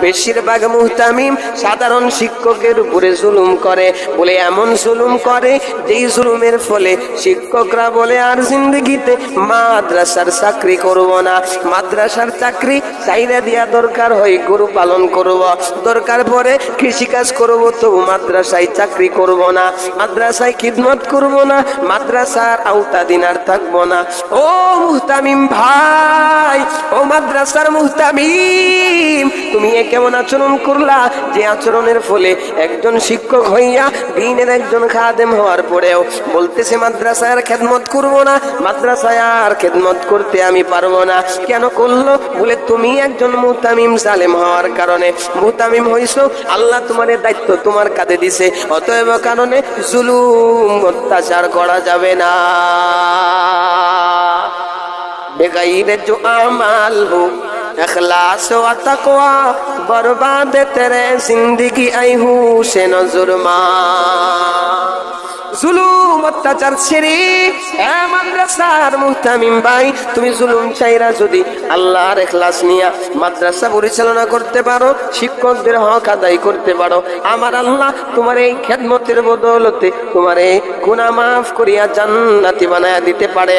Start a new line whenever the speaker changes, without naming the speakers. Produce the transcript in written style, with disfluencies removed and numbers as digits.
বেশিরভাগ মুহতামিম সাধারণ শিক্ষকের উপরে জুলুম করে, বলে এমন জুলুম করে যেই জুলুমের ফলে শিক্ষকরা বলে আর জিন্দগিতে মাদ্রাসার চাকরি করব না, মাদ্রাসার চাকরি চাইরা দিয়া দরকার হয় গরু পালন করব, দরকার পরে কৃষিকাজ করব, তো মাদ্রাসায় চাকরি করব না, মাদ্রাসায় খিদমত করব না, মাদ্রাসার আওতাধীন আর থাকবো না। ও মুহতামিম ভাই, ও মাদ্রাসার মুহতামিম, তুমি এ কেমন আচরণ করলা, যে আচরণের ফলে একজন শিক্ষক হইয়া দ্বীনের একজন খাদেম হওয়ার পরেও বলতেছে মাদ্রাসায় আর খেদমত করবো না, মাদ্রাসায় আর খেদমত করতে আমি পারবো না। কেন করলো? বলে তুমি একজন মুহতামিম জালেম হওয়ার কারণে। মুহতামিম হইছো, আল্লাহ তোমার দায়িত্ব তোমার কাঁধে দিছে, অতএব কারণে জুলুম অত্যাচার করা যাবে না। বেগাইরে जो अमाल हो इखलास व तकवा बर्बाद तेरे जिंदगी आई हूँ से नजुरमा। জুলুম অত্যাচার ছেড়ে মাদ্রাসার মুহতামিম ভাই, তুমি জুলুম চাইরা যদি আল্লাহর ইখলাস নিয়া মাদ্রাসা পরিচালনা করতে পারো, শিক্ষকদের হক আদায় করতে পারো, আমার আল্লাহ তোমার এই খেদমতের বদৌলতে তোমার এই গুনাহ মাফ করিয়া জান্নাতি বানায়া দিতে পারে।